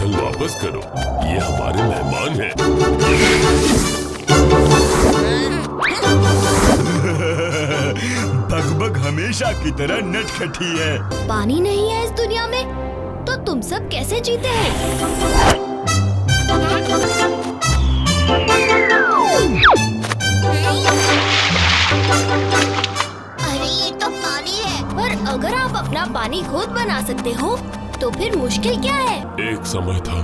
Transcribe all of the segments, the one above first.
बोतल वापस करो, ये हमारे मेहमान हैं। बग-बग हमेशा की तरह नटखटी है। पानी नहीं है इस दुनिया में, तो तुम सब कैसे जीते हैं? अरे ये तो पानी है। पर अगर आप अपना पानी खुद बना सकते हो, तो फिर मुश्किल क्या है? एक समय था,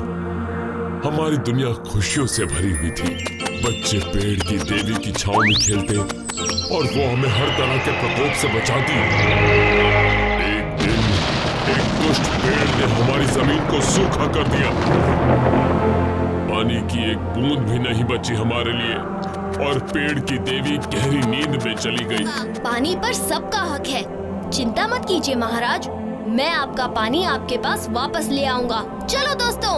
हमारी दुनिया खुशियों से भरी हुई थी। बच्चे पेड़ की देवी की छांव में खेलते और वो हमें हर तरह के प्रकोप से बचाती। एक दिन एक दुष्ट पेड़ ने हमारी जमीन को सूखा कर दिया। पानी की एक बूंद भी नहीं बची हमारे लिए और पेड़ की देवी गहरी नींद में चली गई। पानी पर सबका हक है, चिंता मत कीजिए महाराज, मैं आपका पानी आपके पास वापस ले आऊंगा। चलो दोस्तों।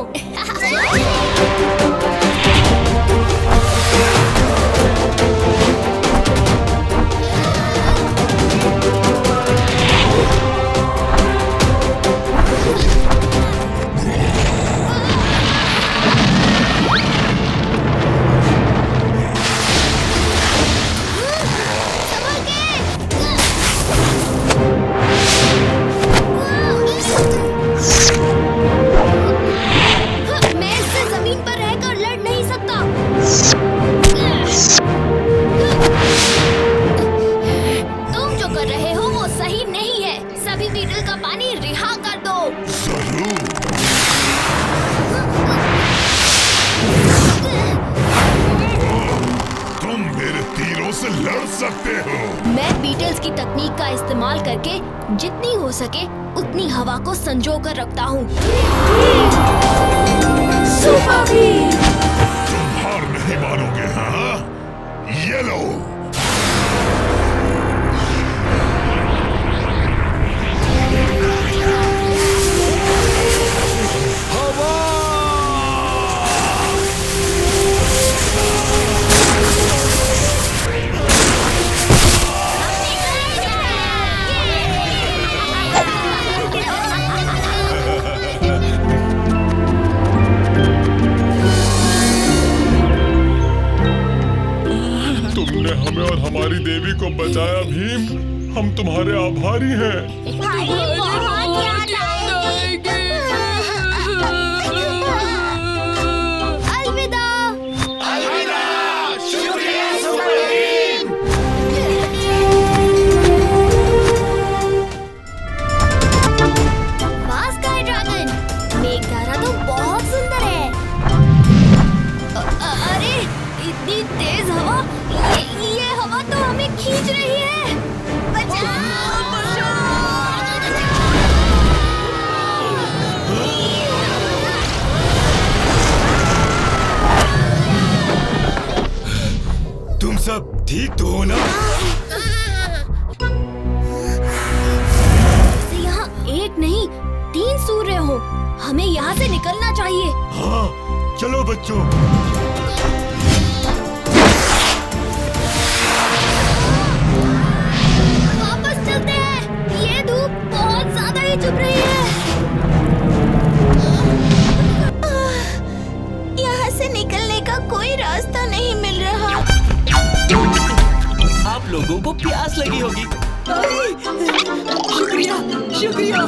मैं बीटल्स की तकनीक का इस्तेमाल करके जितनी हो सके उतनी हवा को संजो कर रखता हूँ। Super beam! तुम हार नहीं मानोगे, हाँ? ये लो। तुमने हमें और हमारी देवी को बचाया भीम, हम तुम्हारे आभारी हैं। भाई बहुत याद आएगी। अलविदा। अलविदा! शुक्रिया सुपर बीम! वाह स्काई ड्रैगन, मेघधारा तो बहुत सुंदर है। अरे इतनी तेज हवा, ये हवा तो हमें खींच रही है। बचाओ, तुम सब ठीक तो हो ना? यहाँ एक नहीं 3 सूर्य हो, हमें यहाँ से निकलना चाहिए। हाँ, चलो बच्चों। वापस चलते हैं, ये धूप बहुत ज्यादा ही चुभ रही है। यहाँ से निकलने का कोई रास्ता नहीं मिल रहा। आप लोगों को प्यास लगी होगी। शुक्रिया, शुक्रिया।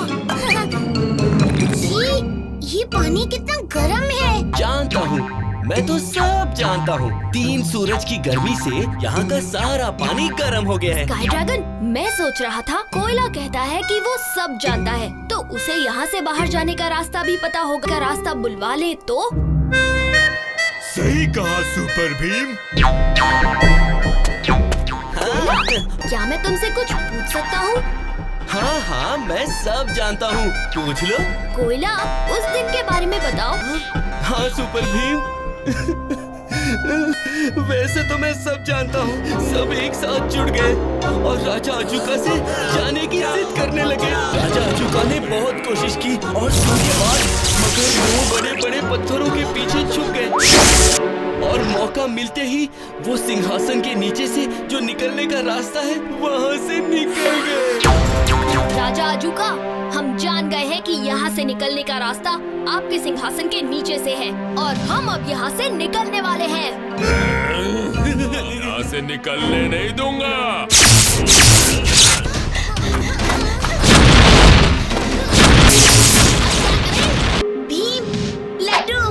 ये पानी कितना गर्म है। जानता हूँ, मैं तो सब जानता हूँ। 3 सूरज की गर्मी से यहाँ का सारा पानी गर्म हो गया है। स्काई ड्रैगन, मैं सोच रहा था कोयला कहता है कि वो सब जानता है, तो उसे यहाँ से बाहर जाने का रास्ता भी पता होगा। रास्ता बुलवा ले तो। सही कहा सुपर भीम। क्या मैं तुमसे कुछ पूछ सकता हूँ? हाँ हाँ, मैं सब जानता हूँ, पूछ लो। कोयला, उस दिन के बारे में बताओ। हाँ सुपर भीम, वैसे तो मैं सब जानता हूँ। सब एक साथ जुड़ गए और राजा अजूका से जाने की जिद करने लगे। राजा अजूका ने बहुत कोशिश की और धन्यवाद, मगर वो बड़े-बड़े पत्थरों के पीछे छुप गए और मौका मिलते ही वो सिंहासन के नीचे से जो निकलने का रास्ता है वहाँ से निकल गए। राजा अजूका, हम जान गए हैं है कि यहाँ से निकलने का रास्ता आपके सिंहासन के नीचे से है और हम अब यहाँ से निकलने वाले हैं। यहाँ से निकलने नहीं दूंगा। भीम, लड्डू।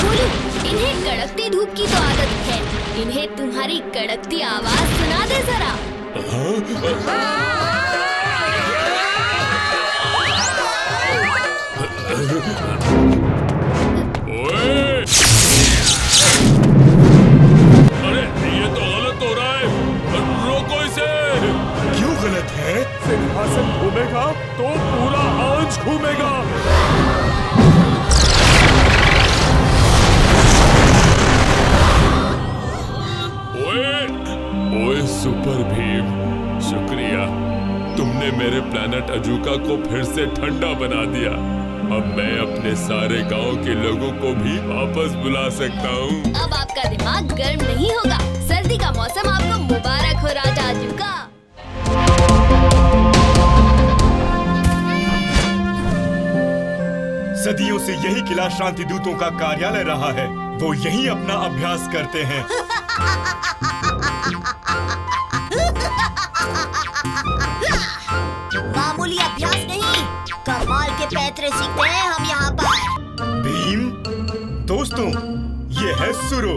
बोलो, इन्हें कड़कती धूप की तो आदत है। इन्हें तुम्हारी कड़कती आवाज सुना दे जरा। ओए! अरे ये तो गलत हो रहा है, रोको इसे। क्यों गलत है? सिंहासन घूमेगा तो पूरा अंश घूमेगा। ओए सुपर भीम, शुक्रिया। तुमने मेरे प्लैनेट अजूका को फिर से ठंडा बना दिया। अब मैं अपने सारे गांव के लोगों को भी वापस बुला सकता हूँ। अब आपका दिमाग गर्म नहीं होगा। सर्दी का मौसम आपको मुबारक हो राजा अजूका। सदियों से यही किला शांति दूतों का कार्यालय रहा है। वो यही अपना अभ्यास करते हैं। मामूली अभ्यास नहीं, कमाल के पैतरे सीखते हैं हम यहाँ पर। भीम, दोस्तों, ये है सुरो,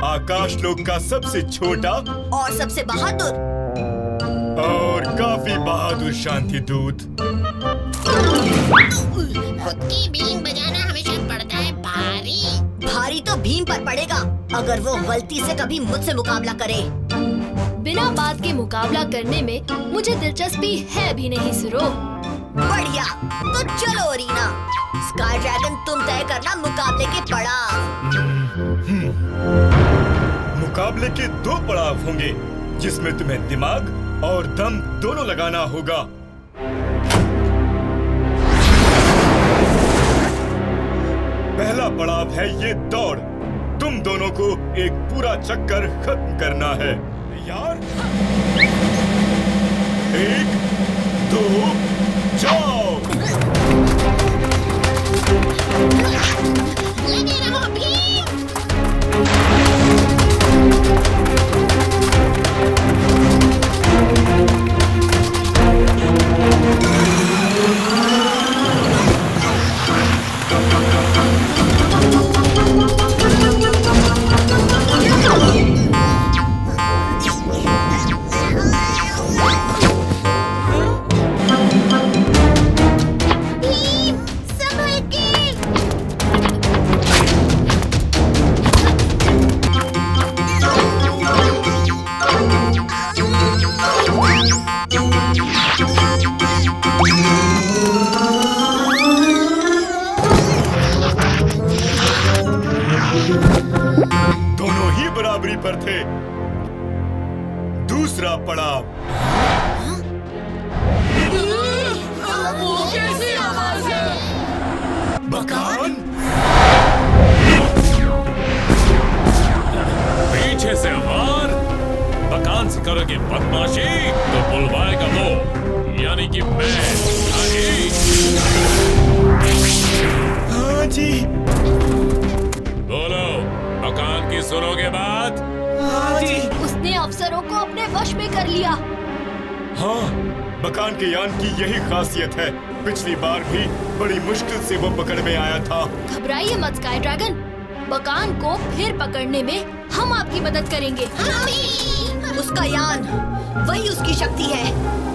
आकाश लोक का सबसे छोटा और सबसे बहादुर और काफी बहादुर शांति दूत। खुद की बीन बजाना हमेशा पड़ता है भारी। भारी तो भीम पर पड़ेगा अगर वो गलती से कभी मुझसे मुकाबला करे। बिना बात के मुकाबला करने में मुझे दिलचस्पी है भी नहीं सुरो। बढ़िया, तो चलो अरीना। स्काई ड्रैगन, तुम तय करना मुकाबले के पड़ाव। मुकाबले के 2 पड़ाव होंगे जिसमें तुम्हें दिमाग और दम दोनों लगाना होगा। पहला पड़ाव है ये दौड़। तुम दोनों को एक पूरा चक्कर खत्म करना है। तैयार? 1, 2, जाओ। लगे रहो भीम। दोनों ही बराबरी पर थे। दूसरा पड़ाव। बकान, पीछे से वार। बकान से करोगे बदमाशी तो बुलवाएगा वो, यानी कि मैं। हाँ जी। बोलो, बकान की सुनोगे बात? हाँ जी। उसने अफसरों को अपने वश में कर लिया। हाँ, बकान के यान की यही खासियत है। पिछली बार भी बड़ी मुश्किल से वो पकड़ में आया था। घबराइए मत स्काई ड्रैगन, बकान को फिर पकड़ने में हम आपकी मदद करेंगे। उसका यान, वही उसकी शक्ति है।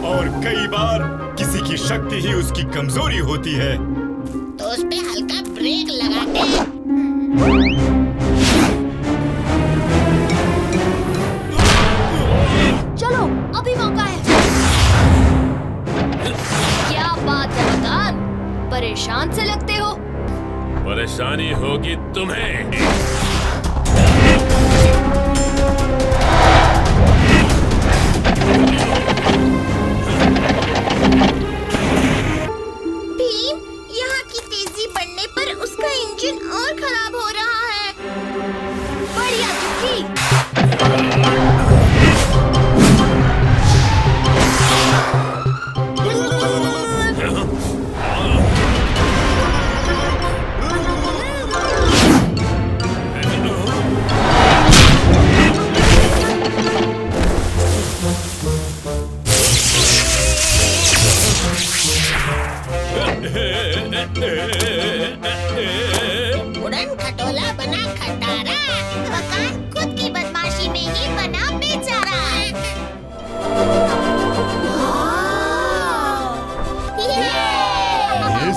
और कई बार किसी की शक्ति ही उसकी कमजोरी होती है। तो उस पे हल्का ब्रेक लगा के। चलो, अभी मौका है। क्या बात है बकान, परेशान से लगते हो। परेशानी होगी तुम्हें। भीम, यहाँ की तेजी बढ़ने पर उसका इंजन और खराब हो रहा है। बढ़िया चुटकी।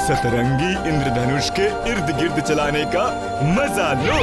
सतरंगी इंद्रधनुष के इर्द गिर्द चलाने का मजा लो।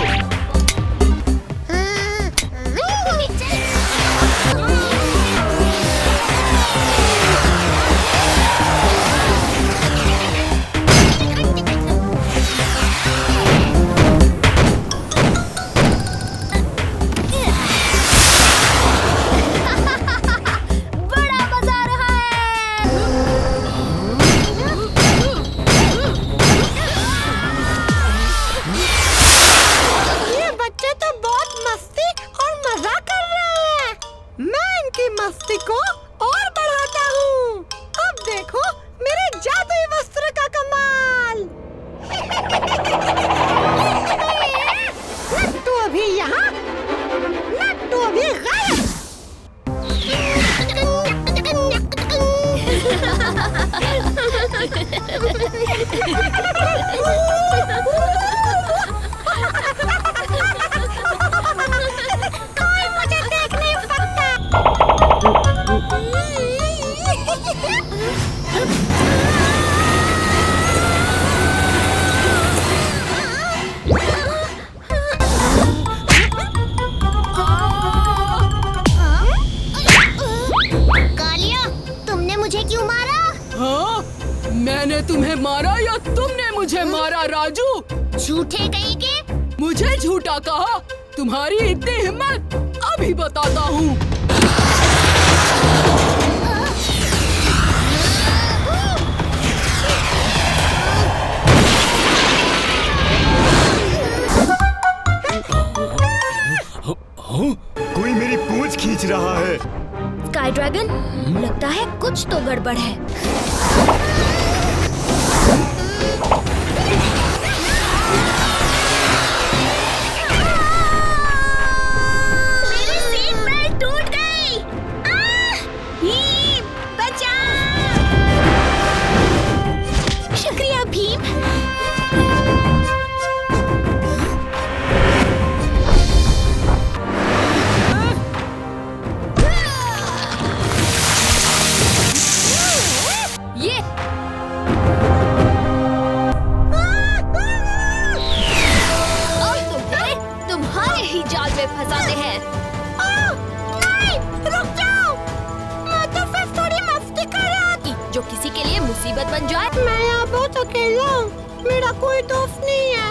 मस्ती को और बढ़ाता हूँ। अब देखो मेरे जादुई वस्त्र का कमाल। लट्टू अभी यहाँ, लट्टू अभी गायब। कोई मुझे देख नहीं सकता। कालिया, तुमने मुझे क्यों मारा? हाँ? मैंने तुम्हें मारा या तुमने मुझे मारा राजू? झूठे कहीं के? मुझे झूठा कहा? तुम्हारी इतनी हिम्मत? अभी बताता हूँ। कोई मेरी पूंछ खींच रहा है। स्काई ड्रैगन, लगता है कुछ तो गड़बड़ है। मेरी सीट बेल्ट टूट गई। भीम, बचा! शुक्रिया भीम। ये और तुम्हारे ही जाल में फंसाते हैं। नहीं, रुक जाओ। मैं तो सिर्फ थोड़ी मस्ती कर रहा थी। जो किसी के लिए मुसीबत बन जाए। मैं यहाँ बहुत अकेला हूँ, मेरा कोई दोस्त नहीं है।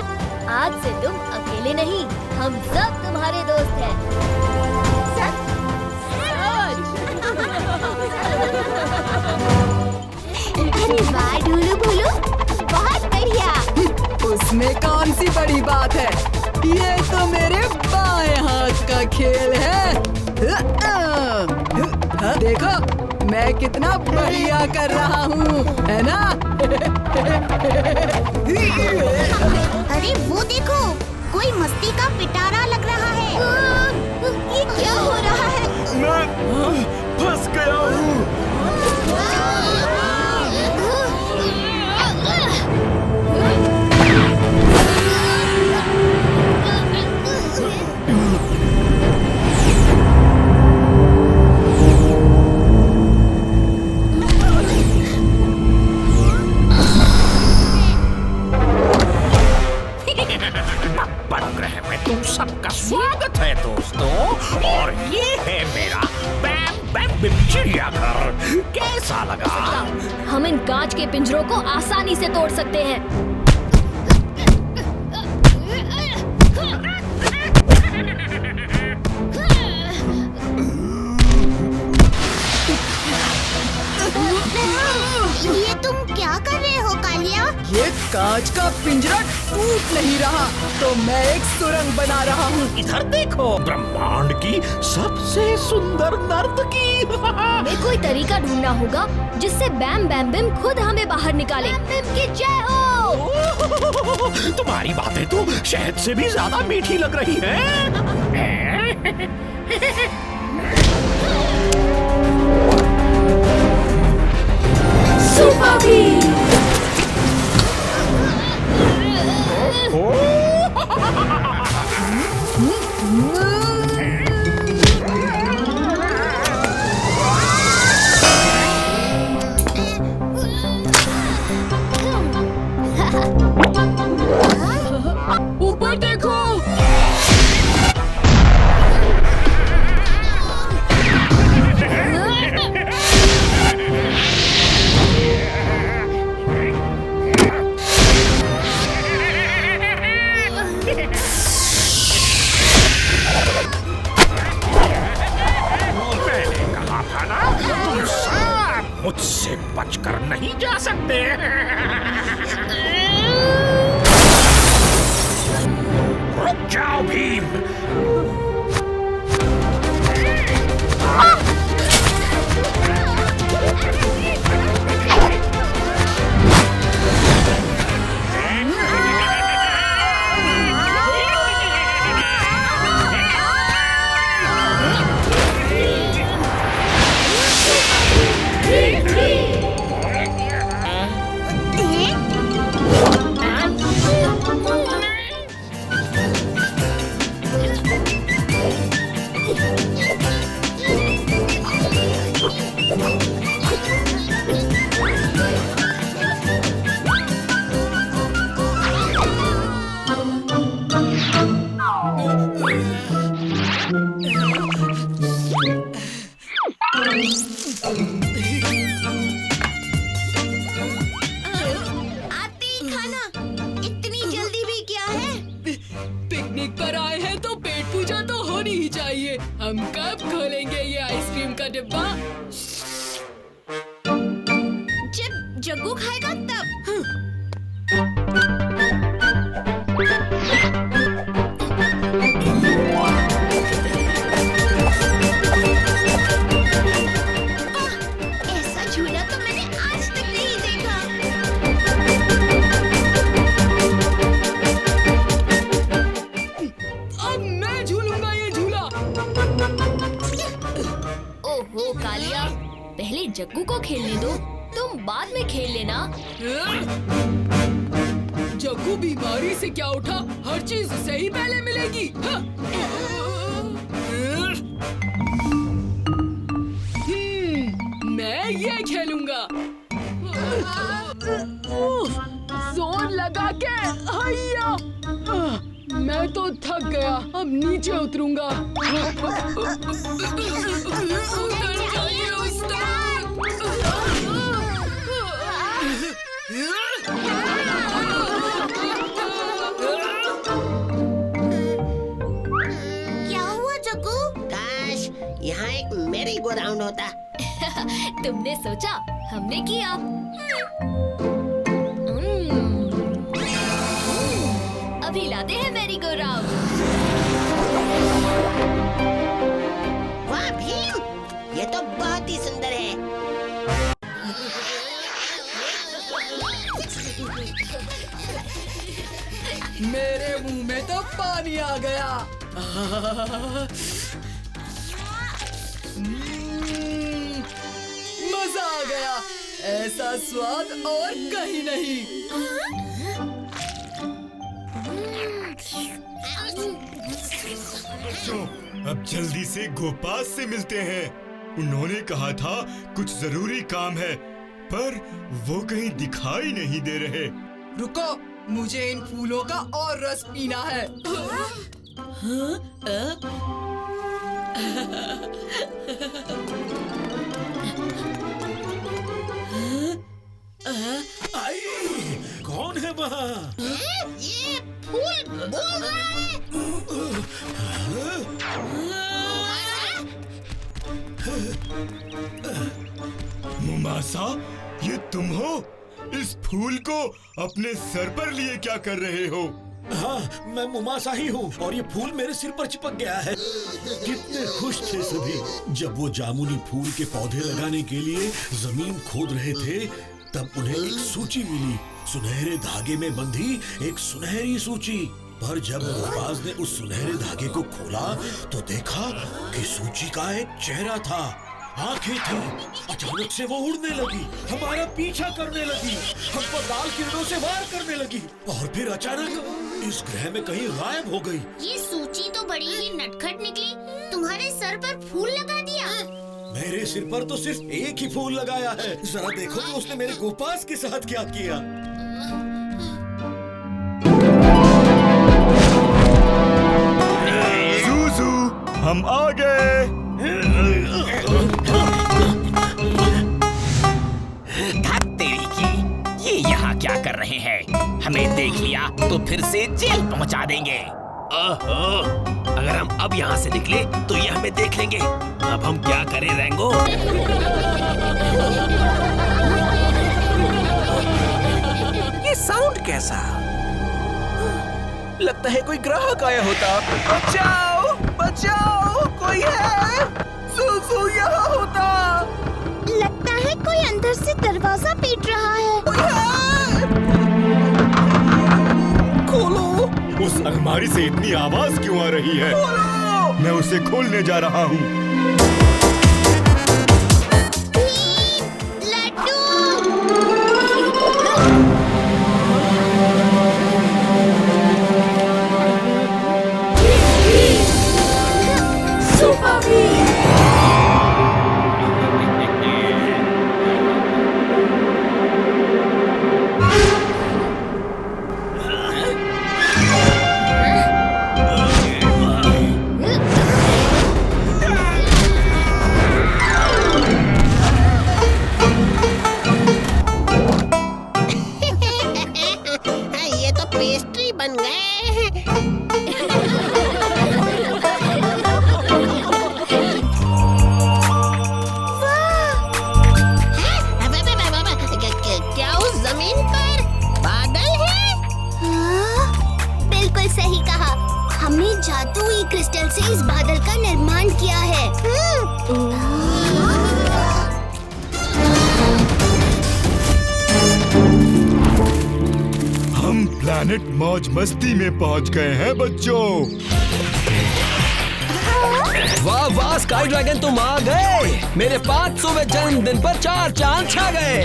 आज से तुम अकेले नहीं, हम सब तुम्हारे दोस्त हैं। अरे वाह ढोलू भोलू, बहुत बढ़िया। उसमें कौन सी बड़ी बात है? ये तो मेरे बाएं हाथ का खेल है। देखो मैं कितना बढ़िया कर रहा हूँ, है ना? अरे वो देखो, कोई मस्ती का पिटारा लग रहा है। ये क्या हो रहा है? मैं फंस गया हूँ। उपग्रह में तुम सबका स्वागत है दोस्तों, और ये है मेरा बैम बैम बिम चिड़ियाघर। कैसा लगा? हम इन कांच के पिंजरों को आसानी से तोड़ सकते हैं। ये तुम क्या कर रहे हो कालिया? ये कांच का पिंजरा टूट नहीं रहा, तो मैं एक सुरंग बना रहा हूँ। इधर देखो, ब्रह्मांड की सबसे सुंदर नर्तकी। हमें कोई तरीका ढूंढना होगा जिससे बैम बैम बिम खुद हमें बाहर निकाले। बैम बिम की जय हो। तुम्हारी बातें तो शहद से भी ज्यादा मीठी लग रही हैं। सुपर भीम। बचकर नहीं जा सकते। रुक जाओ भीम। हम कब खोलेंगे ये आइसक्रीम का डिब्बा? जब जग्गू खाएगा तब। ऐसा झूला तो मैंने आज तक नहीं देखा। अब मैं झूलूंगा ये झूला। ओहो कालिया, पहले जग्गू को खेलने दो, तुम बाद में खेल लेना। जग्गू बीमारी से क्या उठा, हर चीज उसे ही पहले मिलेगी। मैं ये खेलूंगा। जोर लगा के हैया। मैं तो थक गया, अब नीचे उतरूंगा। उतर जाइए उस्ताद। क्या हुआ जग्गू? काश यहाँ एक मेरी गो राउंड होता। तुमने सोचा, हमने किया। अभी लाते हैं मैरी गो राउंड। वाह भीम, ये तो बहुत ही सुंदर है। मेरे मुंह में तो पानी आ गया। मजा आ गया, ऐसा स्वाद और कहीं नहीं। तो अब जल्दी से गोपाल से मिलते हैं। उन्होंने कहा था कुछ जरूरी काम है, पर वो कहीं दिखाई नहीं दे रहे। रुको, मुझे इन फूलों का और रस पीना है। कौन है वहाँ? ये फूल बोल रहा है। मुमासा, ये तुम हो? इस फूल को अपने सर पर लिए क्या कर रहे हो? हाँ, मैं मुमासा ही हूँ और ये फूल मेरे सिर पर चिपक गया है। कितने खुश थे सभी जब वो जामुनी फूल के पौधे लगाने के लिए जमीन खोद रहे थे। तब उन्हें एक सूची मिली, सुनहरे धागे में बंधी एक सुनहरी सूची। पर जब मुमताज ने उस सुनहरे धागे को खोला तो देखा कि सूची का एक चेहरा था, आंखें थी। अचानक से वो उड़ने लगी, हमारा पीछा करने लगी, हम पर लाल किरणों से वार करने लगी और फिर अचानक इस ग्रह में कहीं गायब हो गई। ये सूची तो बड़ी ही नटखट निकली। तुम्हारे सर पर फूल लगा दिया। मेरे सिर पर तो सिर्फ एक ही फूल लगाया है। जरा देखो तो उसने मेरे गोपास के साथ क्या किया। ज़ूज़ू, हम आ गए। तेरी की, ये यहाँ क्या कर रहे हैं? हमें देख लिया तो फिर से जेल पहुँचा देंगे। ओहो, अगर हम अब यहाँ से निकले तो ये हमें देख लेंगे। अब हम क्या करें रेंगो? ये साउंड कैसा? लगता है कोई ग्राहक आया होता। बचाओ, बचाओ, कोई है? सुसु यहाँ होता। लगता है कोई अंदर से दरवाजा पीट रहा है। कोई है? खोलो। उस अलमारी से इतनी आवाज क्यों आ रही है? खोलो। मैं उसे खोलने जा रहा हूँ। ये तो पेस्ट्री बन गए। क्या उस जमीन पर बादल है? बिल्कुल सही कहा। हमने जादुई क्रिस्टल से इस बादल का निर्माण किया है। हम प्लैनेट मौज मस्ती में पहुंच गए हैं बच्चों। वाह वाह स्काई ड्रैगन, तुम आ गए। मेरे 500वें जन्मदिन पर 4 चांद छा गए।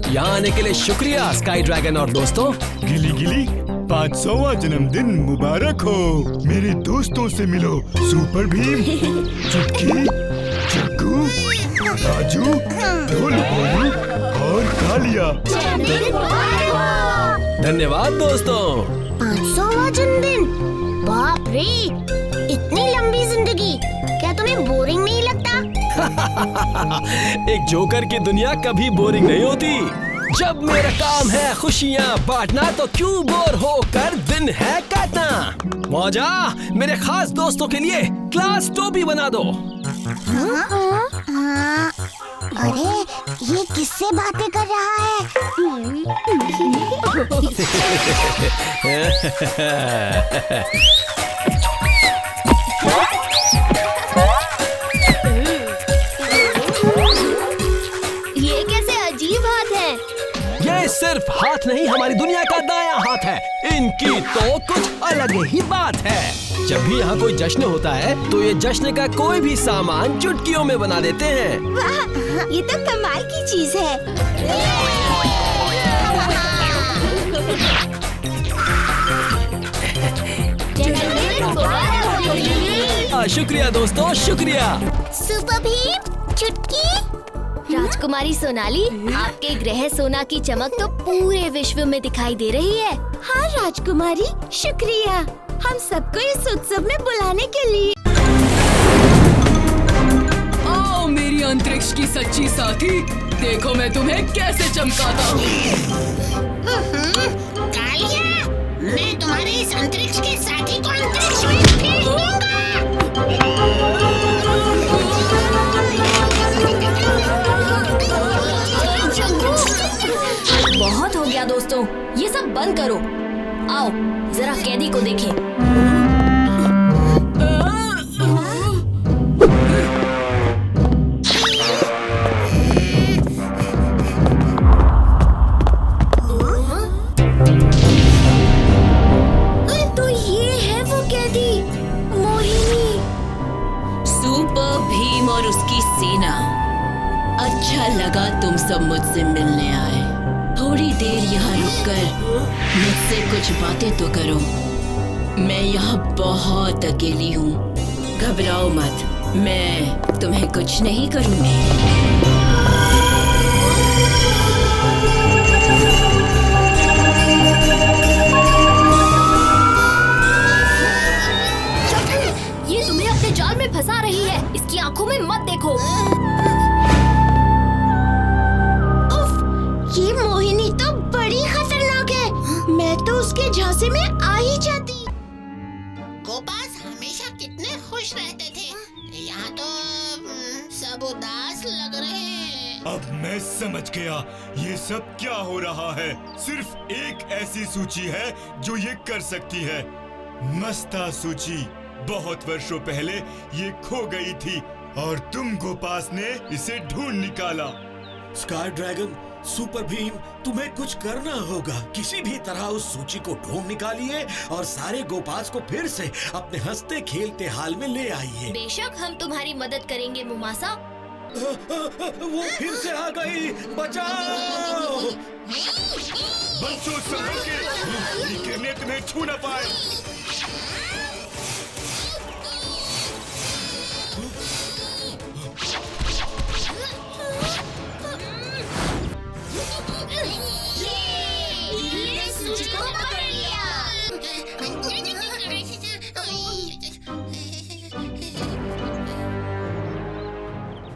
यहाँ आने के लिए शुक्रिया स्काई ड्रैगन और दोस्तों। गिली गिली 500वां जन्मदिन मुबारक हो। मेरे दोस्तों से मिलो। सुपर भीम, चुटकी, चिक्कू, राजू, ढोल भोलू और कालिया। धन्यवाद दोस्तों। 500वां जन्मदिन, बाप रे, इतनी लंबी जिंदगी। क्या तुम्हें बोरिंग नहीं लगता? एक जोकर की दुनिया कभी बोरिंग नहीं होती। जब मेरा काम है खुशियाँ बांटना तो क्यों बोर होकर दिन है काटना। मौजा, मेरे खास दोस्तों के लिए क्लास टोपी बना दो। अरे ये किससे बातें कर रहा है? ये कैसे अजीब हाथ है? ये सिर्फ हाथ नहीं, हमारी दुनिया का दायां हाथ है। इनकी तो कुछ अलग ही बात है। जब भी यहाँ कोई जश्न होता है तो ये जश्न का कोई भी सामान चुटकियों में बना देते हैं। वाह, ये तो कमाल की चीज है। शुक्रिया दोस्तों, शुक्रिया। सुपर भीम, चुटकी। राजकुमारी सोनाली, आपके ग्रह सोना की चमक तो पूरे विश्व में दिखाई दे रही है। हाँ राजकुमारी, शुक्रिया हम सबको इस उत्सव में बुलाने के लिए। आओ मेरी अंतरिक्ष की सच्ची साथी, देखो मैं तुम्हें कैसे चमकाता हूँ। कालिया, मैं तुम्हारे इस अंतरिक्ष के साथी को अंतरिक्ष में फेंक दूंगा। बहुत हो गया दोस्तों, ये सब बंद करो। आओ जरा कैदी को देखें। तो ये है वो कैदी, मोहिनी। सुपर भीम और उसकी सेना, अच्छा लगा तुम सब मुझसे मिलने आए। थोड़ी देर यहाँ रुककर मुझसे कुछ बातें तो करो। मैं यहाँ बहुत अकेली हूँ। घबराओ मत, मैं तुम्हें कुछ नहीं करूँगी। ये तुम्हें अपने जाल में फंसा रही है। इसकी आंखों में मत देखो। ये मोहिनी तो बड़ी खतरनाक है। मैं तो उसके झांसे में आ ही जाती। गोपाल खुश रहते थे। यहाँ तो सब उदास लग रहे हैं। अब मैं समझ गया ये सब क्या हो रहा है। सिर्फ एक ऐसी सूची है जो ये कर सकती है। मस्ता सूची। बहुत वर्षों पहले ये खो गई थी और तुम गोपास ने इसे ढूंढ निकाला। स्काई ड्रैगन, सुपर भीम, तुम्हें कुछ करना होगा। किसी भी तरह उस सूची को ढूंढ निकालिए और सारे गोपास को फिर से अपने हंसते खेलते हाल में ले आइए। बेशक हम तुम्हारी मदद करेंगे मुमासा। वो फिर से आ गई, बचाओ! बच्चों संभल के, ये किरणें तुम्हें छू न पाए।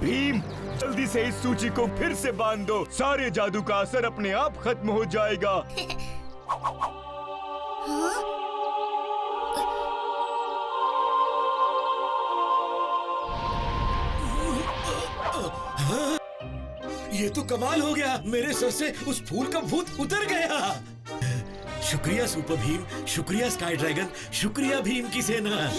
भीम, जल्दी से इस सूची को फिर से बांध दो। सारे जादू का असर अपने आप खत्म हो जाएगा। ये तो कमाल हो गया। मेरे सर से उस फूल का भूत उतर गया। शुक्रिया सुपर भीम, शुक्रिया स्काई ड्रैगन, शुक्रिया भीम की सेना।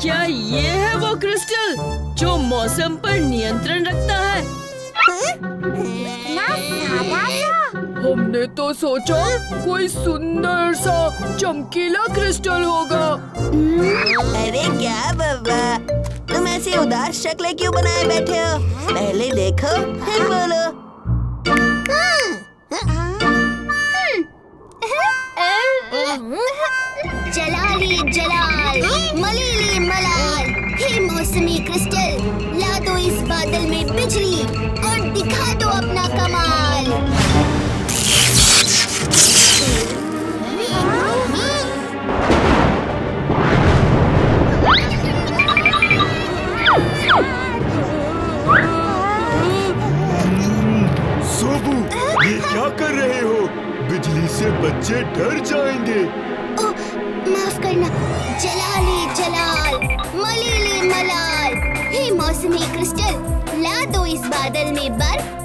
क्या ये है वो क्रिस्टल जो मौसम पर नियंत्रण रखता है? हमने तो सोचा कोई सुंदर सा चमकीला क्रिस्टल होगा। अरे क्या बाबा, तुम ऐसी उदास शक्लें क्यों बनाए बैठे हो? पहले देखो फिर बोलो। जलाली जलाल, मलीली मलाल, हे मौसमी क्रिस्टल, ला दो इस बादल में बिजली और दिखा दो अपना कमाल। सोबू, ये क्या कर रहे हो? बिजली से बच्चे डर जाएंगे। माफ करना। जलाली जलाल, मलीली मलाल, हे मौसमी क्रिस्टल, ला दो इस बादल में बर्फ